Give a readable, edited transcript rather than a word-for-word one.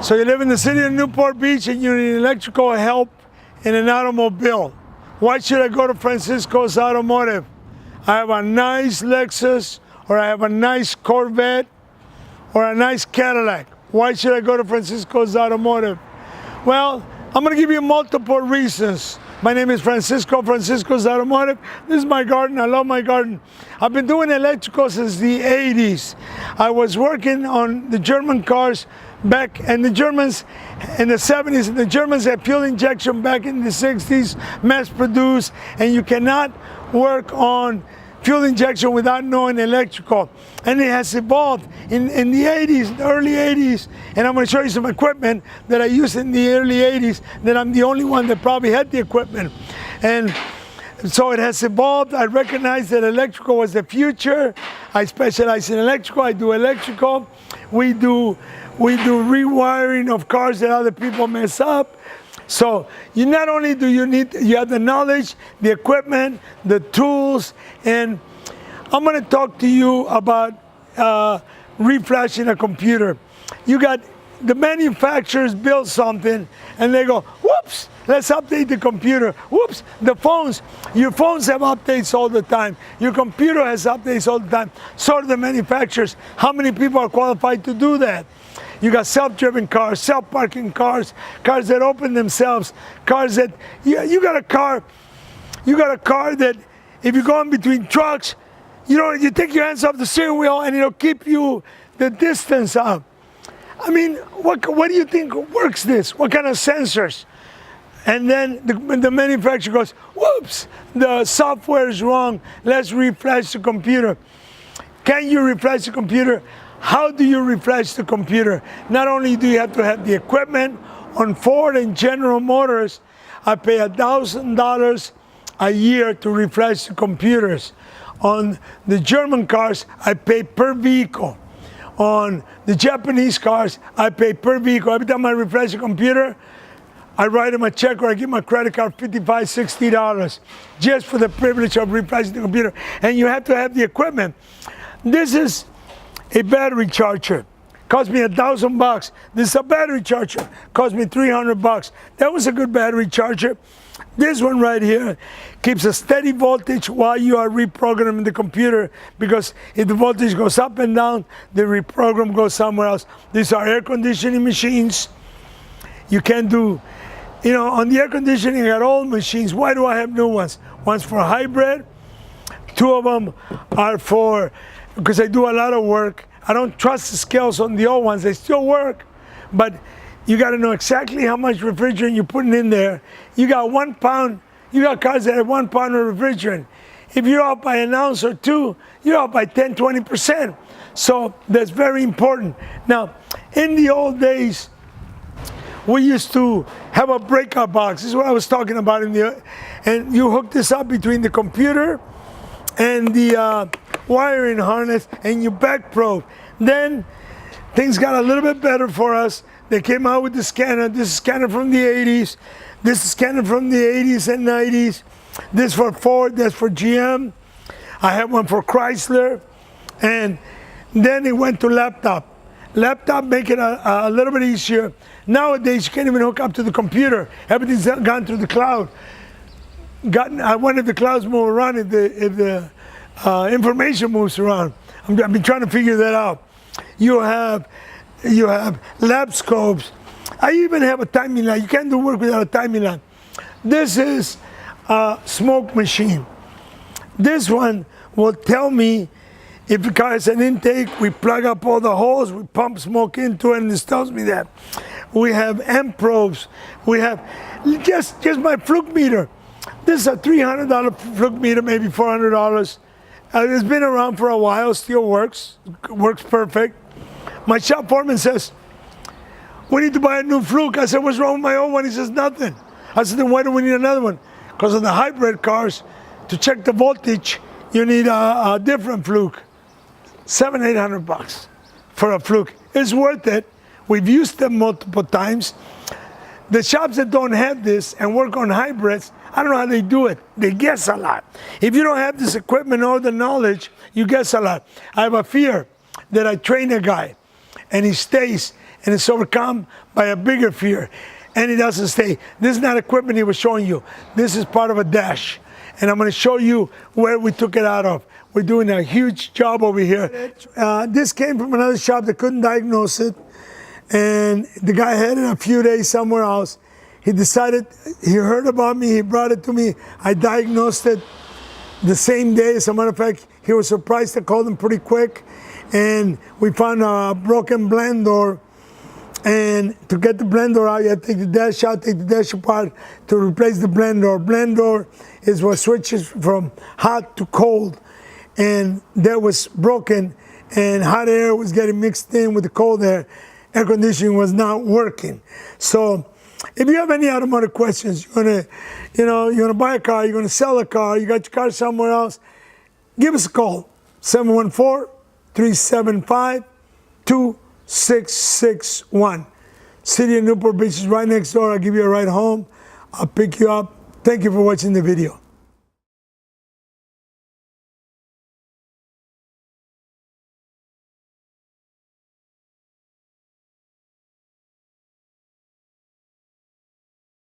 So you live in the city of Newport Beach and you need electrical help in an automobile. Why should I go to Francisco's Automotive? I have a nice Lexus, or I have a nice Corvette, or a nice Cadillac. Why should I go to Francisco's Automotive? Well, I'm going to give you multiple reasons. My name is Francisco, Francisco's Automotive. This is my garden. I love my garden. I've been doing electrical since the 80s. I was working on the German cars back, and the Germans in the 70s, and the Germans had fuel injection back in the 60s, mass produced, and you cannot work on fuel injection without knowing electrical. And it has evolved in the 80s, the early 80s, and I'm going to show you some equipment that I used in the early 80s that I'm the only one that probably had the equipment. And so it has evolved. I recognize that electrical was the future. I specialize in electrical. I do electrical. We do rewiring of cars that other people mess up. So you not only do you have the knowledge, the equipment, the tools, and I'm going to talk to you about reflashing a computer. You got the manufacturers build something and they go, whoops, let's update the computer. Whoops, the phones, your phones have updates all the time. Your computer has updates all the time. So do the manufacturers. How many people are qualified to do that? You got self-driven cars, self-parking cars, cars that open themselves, cars that, you got a car that if you're going between trucks, you take your hands off the steering wheel and it'll keep you the distance up. I mean, what do you think works this? What kind of sensors? And then the manufacturer goes, whoops, the software is wrong, let's reflash the computer. Can you reflash the computer? How do you reflash the computer? Not only do you have to have the equipment, on Ford and General Motors, I pay $1,000 a year to reflash the computers. On the German cars, I pay per vehicle. On the Japanese cars, I pay per vehicle. Every time I refresh a computer, I write them a check or I give my credit card $55, $60 just for the privilege of refreshing the computer. And you have to have the equipment. This is a battery charger. Cost me $1,000. This is a battery charger. Cost me $300. That was a good battery charger. This one right here keeps a steady voltage while you are reprogramming the computer, because if the voltage goes up and down, the reprogram goes somewhere else. These are air conditioning machines. You can do, on the air conditioning, I got old machines. Why do I have new ones? One's for hybrid. Two of them are for, because I do a lot of work. I don't trust the scales on the old ones. They still work, but you got to know exactly how much refrigerant you're putting in there. You got 1 pound, you got cars that have 1 pound of refrigerant. If you're out by an ounce or two, you're out by 10, 20%. So that's very important. Now, in the old days, we used to have a breakout box. This is what I was talking about and you hook this up between the computer and the wiring harness, and you back probe. Then things got a little bit better for us. They came out with the scanner. This is a scanner from the 80s. This is a scanner from the 80s and 90s. This for Ford, that's for GM. I have one for Chrysler. And then it went to laptop. Laptop make it a little bit easier. Nowadays, you can't even hook up to the computer. Everything's gone through the cloud. I wonder if the clouds move around, if the information moves around. I've been trying to figure that out. You have lab scopes. I even have a timing line. You can't do work without a timing line. This is a smoke machine. This one will tell me if the car has an intake. We plug up all the holes, we pump smoke into it, and this tells me that. We have amp probes. We have just my fluke meter. This is a $300 fluke meter, maybe $400. It's been around for a while, still works perfect. My shop foreman says, we need to buy a new fluke. I said, what's wrong with my old one? He says, nothing. I said, then why do we need another one? Because of the hybrid cars, to check the voltage, you need a different fluke. $700, $800 for a fluke. It's worth it. We've used them multiple times. The shops that don't have this and work on hybrids, I don't know how they do it. They guess a lot. If you don't have this equipment or the knowledge, you guess a lot. I have a fear that I train a guy and he stays and it's overcome by a bigger fear, and it doesn't stay. This is not equipment he was showing you. This is part of a dash, and I'm going to show you where we took it out of. We're doing a huge job over here. This came from another shop that couldn't diagnose it, and the guy had it a few days somewhere else. He decided, he heard about me, he brought it to me. I diagnosed it the same day. As a matter of fact, he was surprised. I called him pretty quick, and we found a broken blend door. And to get the blend door out, you have to take the dash out, take the dash apart to replace the blend door. Blend door is what switches from hot to cold, and that was broken, and hot air was getting mixed in with the cold air. Air conditioning was not working. So if you have any automotive questions, you're gonna buy a car, you're gonna sell a car, you got your car somewhere else, give us a call, 714-375-2661. City of Newport Beach is right next door. I'll give you a ride home. I'll pick you up. Thank you for watching the video.